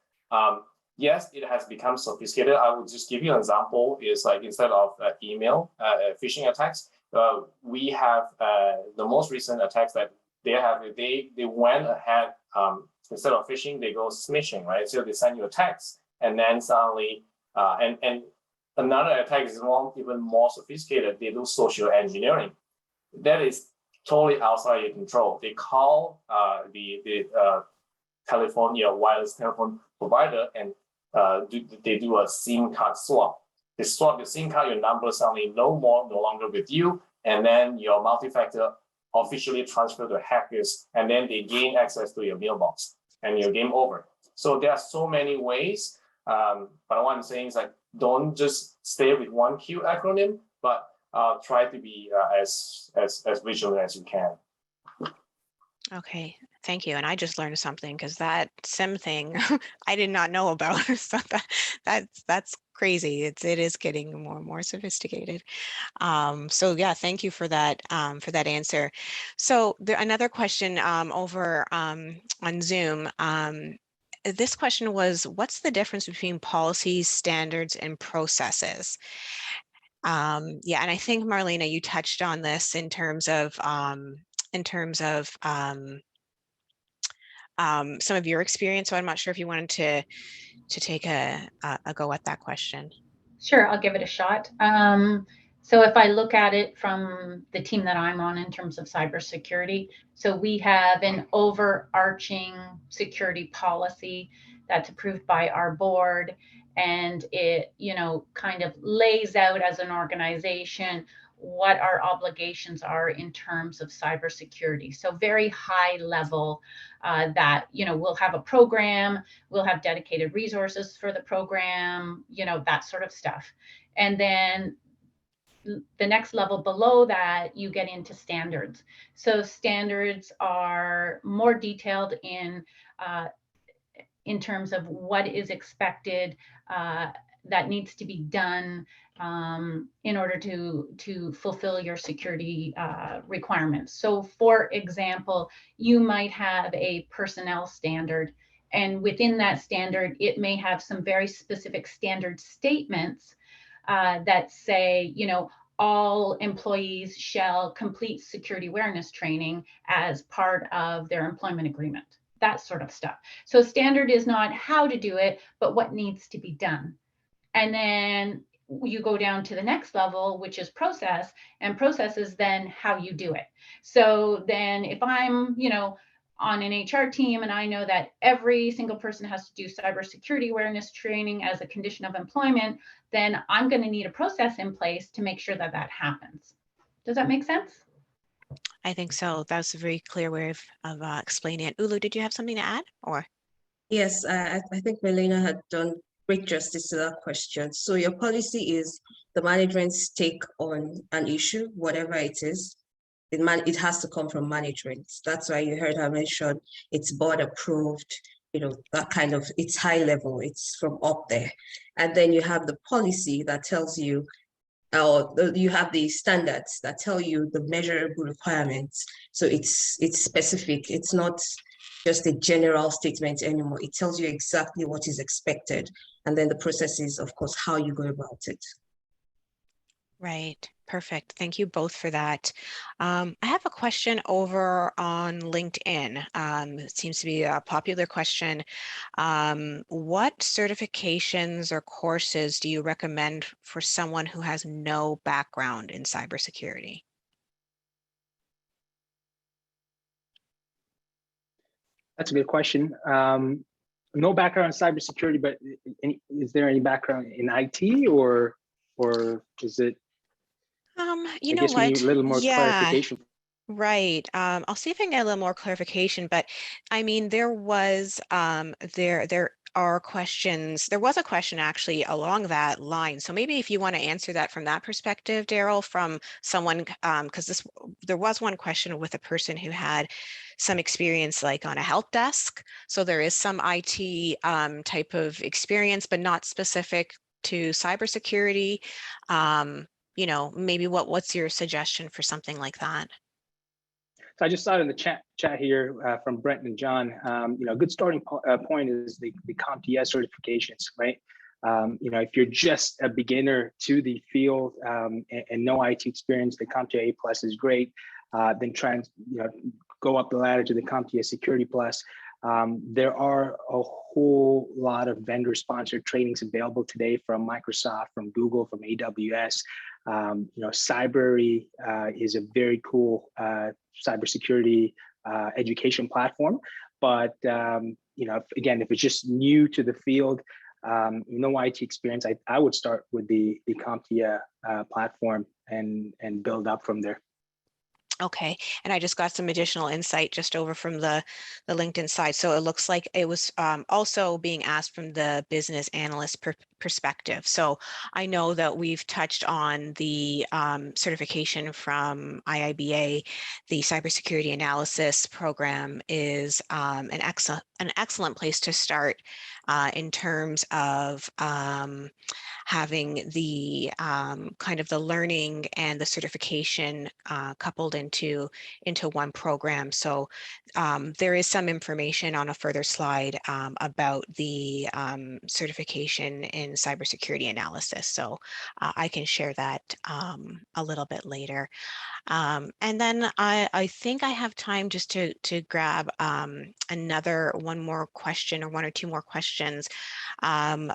Yes, it has become sophisticated. I would just give you an example. Is like, instead of email phishing attacks, we have the most recent attacks that they have. They went ahead, instead of phishing, they go smishing, right? So they send you a text, and then suddenly, and another attack is even more sophisticated. They do social engineering. That is totally outside your control. They call the telephone, wireless telephone provider, and they do a SIM card swap. They swap your SIM card, your number suddenly no longer with you, and then your multi-factor officially transfer to hackers, and then they gain access to your mailbox, and you're game over. So there are so many ways, but what I'm saying is, like, don't just stay with one Q acronym, but try to be as vigilant as you can. Okay, thank you. And I just learned something, because that SIM thing I did not know about. So that's crazy. It is getting more and more sophisticated. So yeah, thank you for that answer. So another question over on Zoom. This question was, what's the difference between policies, standards, and processes? Yeah, and I think, Marlena, you touched on this in terms of some of your experience. So I'm not sure if you wanted to take a go at that question. Sure, I'll give it a shot. So if I look at it from the team that I'm on in terms of cybersecurity, so we have an overarching security policy that's approved by our board, and it, you know, kind of lays out as an organization what our obligations are in terms of cybersecurity. So very high level, that, you know, we'll have a program, we'll have dedicated resources for the program, you know, that sort of stuff. And then the next level below that, you get into standards. So standards are more detailed in terms of what is expected, that needs to be done in order to fulfill your security requirements. So for example, you might have a personnel standard, and within that standard, it may have some very specific standard statements that say, you know, all employees shall complete security awareness training as part of their employment agreement, that sort of stuff. So standard is not how to do it, but what needs to be done. And then you go down to the next level, which is process, and process is then how you do it. So then if I'm, you know, on an HR team and I know that every single person has to do cybersecurity awareness training as a condition of employment, then I'm going to need a process in place to make sure that that happens. Does that make sense? I think so. That was a very clear way of explaining it. Ulu, did you have something to add? Or Yes, I think Melina had done great justice to that question. So your policy is the management's take on an issue, whatever it is. It has to come from management. That's why you heard her mention it's board approved, you know, that kind of, it's high level, it's from up there. And then you have the policy that tells you, or you have the standards that tell you the measurable requirements. So it's specific. It's not just a general statement anymore. It tells you exactly what is expected. And then the process is, of course, how you go about it. right. Perfect. Thank you both for that. I have a question over on LinkedIn. It seems to be a popular question. What certifications or courses do you recommend for someone who has no background in cybersecurity? That's a good question. No background in cybersecurity, but is there any background in IT or is it? You I know guess we need what? a little more clarification. Right. I'll see if I can get a little more clarification, but I mean, there was there are questions. There was a question actually along that line. So maybe if you want to answer that from that perspective, Daryl, from someone, because there was one question with a person who had some experience like on a help desk. So there is some IT type of experience, but not specific to cybersecurity. You know, maybe what's your suggestion for something like that? So I just saw it in the chat here from Brent and John. You know, a good starting point is the CompTIA certifications, right? You know, if you're just a beginner to the field and no IT experience, the CompTIA A+ is great. Then try and, you know, go up the ladder to the CompTIA Security Plus. There are a whole lot of vendor-sponsored trainings available today from Microsoft, from Google, from AWS. You know, Cybery is a very cool cybersecurity education platform. But you know, again, if it's just new to the field, no IT experience, I would start with the CompTIA platform and build up from there. Okay, and I just got some additional insight just over from the LinkedIn side. So it looks like it was also being asked from the business analyst perspective. So I know that we've touched on the certification from IIBA. The cybersecurity analysis program is an excellent place to start in terms of having the kind of the learning and the certification coupled into one program. So there is some information on a further slide about the certification in cybersecurity analysis. So I can share that a little bit later. And then I think I have time just to grab another one one more question or one or two more questions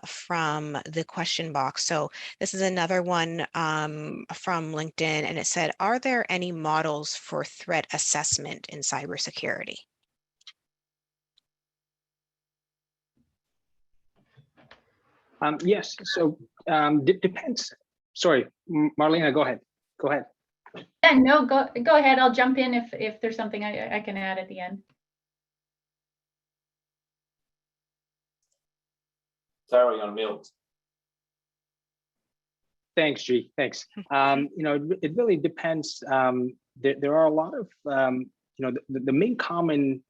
from the question box. So this is another one from LinkedIn, and it said, are there any models for threat assessment in cybersecurity? Yes, so depends. Sorry, Marlena, go ahead. Go ahead. Yeah, no, go ahead. I'll jump in if there's something I can add at the end. Sorry, on mute. Thanks, G. Thanks. You know, it really depends. There are a lot of, you know, the main common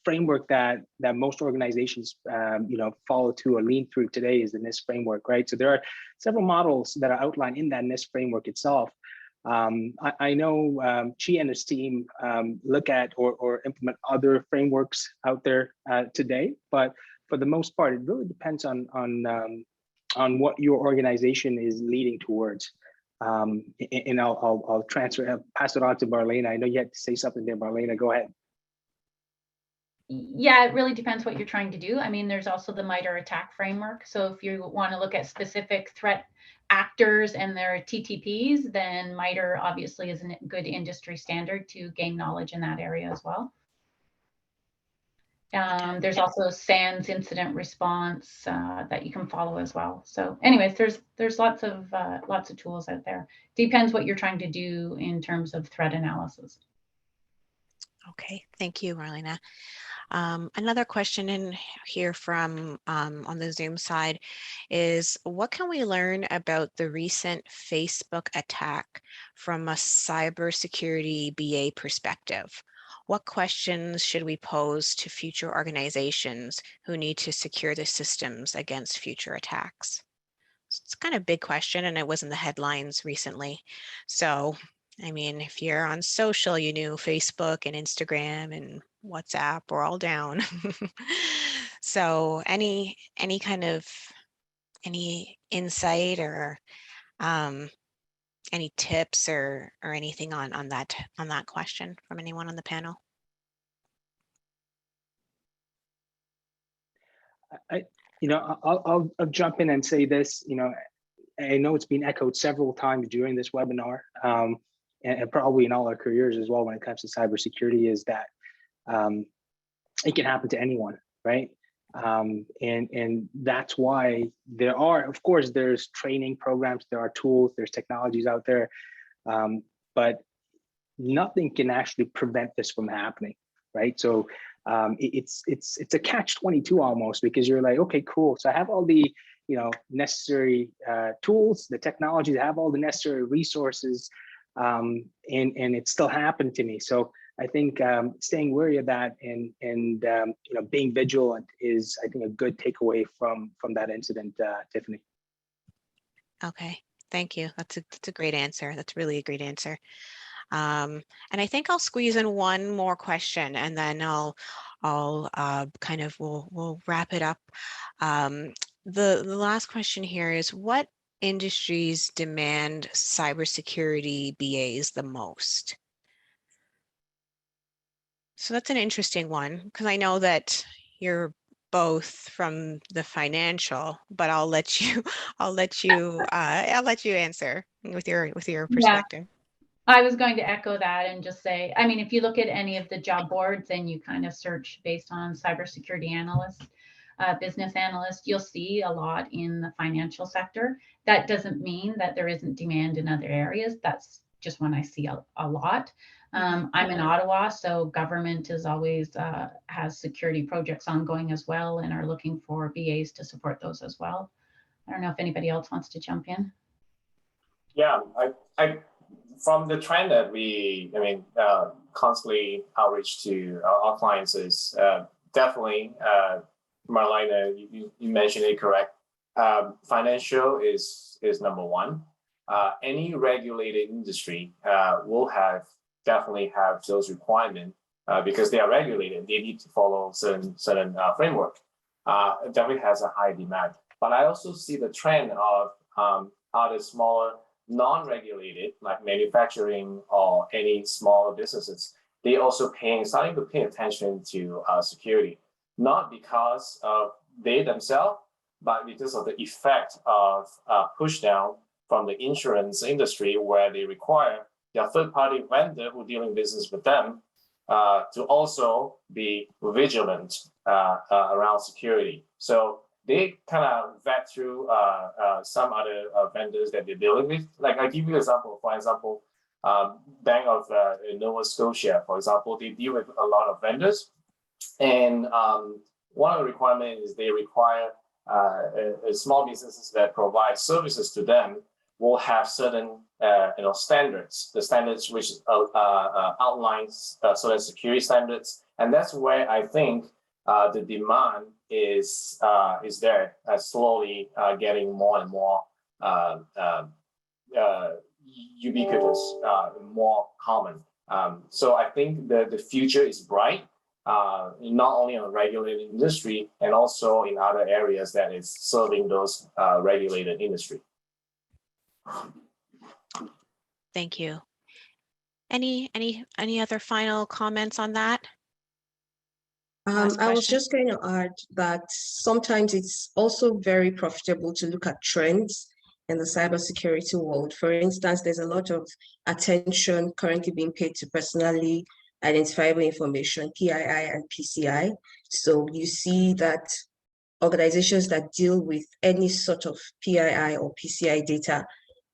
framework that most organizations, you know, follow to or lean through today is the NIST framework, right? So there are several models that are outlined in that NIST framework itself. I know Chi and his team look at or implement other frameworks out there today, but for the most part, it really depends on what your organization is leading towards. And I'll pass it on to Marlena. I know you had to say something there, Marlena. Go ahead. Yeah, it really depends what you're trying to do. I mean, there's also the MITRE ATT&CK framework. So if you want to look at specific threat actors and their TTPs, then MITRE obviously is a good industry standard to gain knowledge in that area as well. There's also SANS incident response that you can follow as well. So anyways, there's lots of tools out there. Depends what you're trying to do in terms of threat analysis. Okay, thank you, Marlena. Another question in here from on the Zoom side is, what can we learn about the recent Facebook attack from a cybersecurity BA perspective? What questions should we pose to future organizations who need to secure the systems against future attacks? It's kind of a big question, and it was in the headlines recently. So, I mean, if you're on social, you knew Facebook and Instagram and WhatsApp were all down. So any insight or any tips or anything on that question from anyone on the panel? I'll jump in and say this. You know, I know it's been echoed several times during this webinar, and probably in all our careers as well when it comes to cybersecurity, is that it can happen to anyone, right? And that's why there are, of course, there's training programs, there are tools, there's technologies out there, but nothing can actually prevent this from happening, right? So it's a catch-22 almost, because you're like, okay, cool. So I have all the necessary tools, the technologies, I have all the necessary resources, and it still happened to me. So I think staying wary of that and being vigilant is, I think, a good takeaway from that incident, Tiffany. Okay, thank you. That's a great answer. That's really a great answer. And I think I'll squeeze in one more question, and then we'll wrap it up. The last question here is, what industries demand cybersecurity BAs the most? So that's an interesting one, because I know that you're both from the financial, but I'll let you answer with your perspective. Yeah, I was going to echo that and just say, I mean, if you look at any of the job boards and you kind of search based on cybersecurity analyst, business analyst, you'll see a lot in the financial sector. That doesn't mean that there isn't demand in other areas. That's just one I see a lot. I'm in Ottawa, so government is always has security projects ongoing as well, and are looking for BAs to support those as well. I don't know if anybody else wants to jump in. Yeah, I from the trend that we, constantly outreach to our clients is definitely, Marlena, you mentioned it correct. Financial is number one. Any regulated industry will definitely have those requirements because they are regulated. They need to follow certain framework. It definitely has a high demand. But I also see the trend of other smaller non-regulated, like manufacturing or any smaller businesses, they also starting to pay attention to security. not because of they themselves, but because of the effect of push down from the insurance industry, where they require their third-party vendor who dealing business with them to also be vigilant around security. So they kind of vet through some other vendors that they're dealing with. Like I give you an example. For example, Bank of Nova Scotia, for example, they deal with a lot of vendors, and one of the requirements is they require small businesses that provide services to them will have certain standards, the standards which outlines certain security standards, and that's where I think the demand is there, slowly getting more and more ubiquitous, more common. So I think the future is bright, not only on regulated industry and also in other areas that is serving those regulated industry. Thank you. Any other final comments on that? I was just going to add that sometimes it's also very profitable to look at trends in the cybersecurity world. For instance, there's a lot of attention currently being paid to personally identifiable information, PII and PCI. So you see that organizations that deal with any sort of PII or PCI data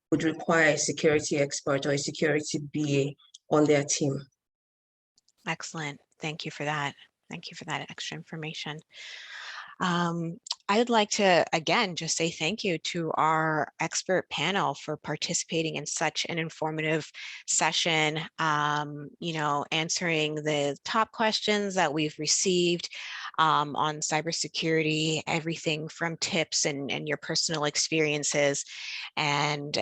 would require a security expert or a security BA on their team. Excellent. Thank you for that. Thank you for that extra information. I'd like to, again, just say thank you to our expert panel for participating in such an informative session, answering the top questions that we've received on cybersecurity, everything from tips and your personal experiences and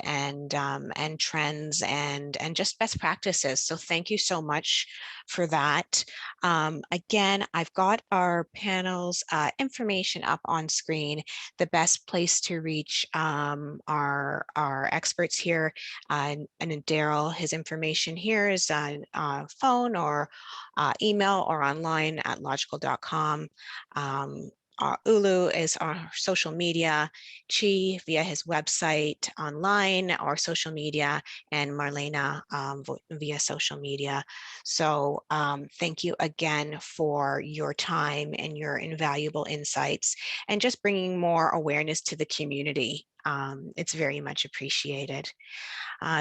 trends and just best practices. So thank you so much for that. Again, I've got our panel's information up on screen. The best place to reach our experts here, and Daryl, his information here is on phone or email or online at logical.com. Ulu is our social media, Chi via his website online or social media, and Marlena via social media. So thank you again for your time and your invaluable insights and just bringing more awareness to the community. It's very much appreciated.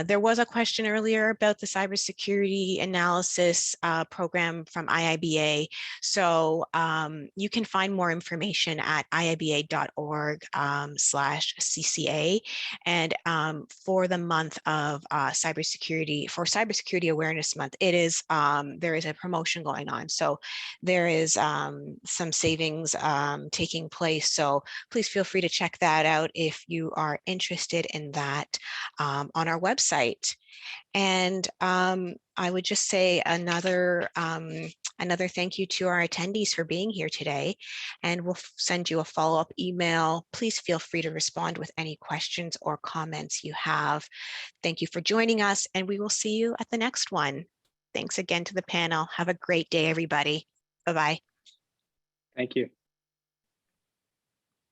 There was a question earlier about the cybersecurity analysis program from IIBA. So you can find more information at iiba.org/CCA. And for the month of Cybersecurity Awareness Month, it is there is a promotion going on. So there is some savings taking place. So please feel free to check that out if you are interested in that on our website. And I would just say another thank you to our attendees for being here today, and we'll send you a follow-up email. Please feel free to respond with any questions or comments you have. Thank you for joining us, and we will see you at the next one. Thanks again to the panel. Have a great day, everybody. Bye-bye. Thank you.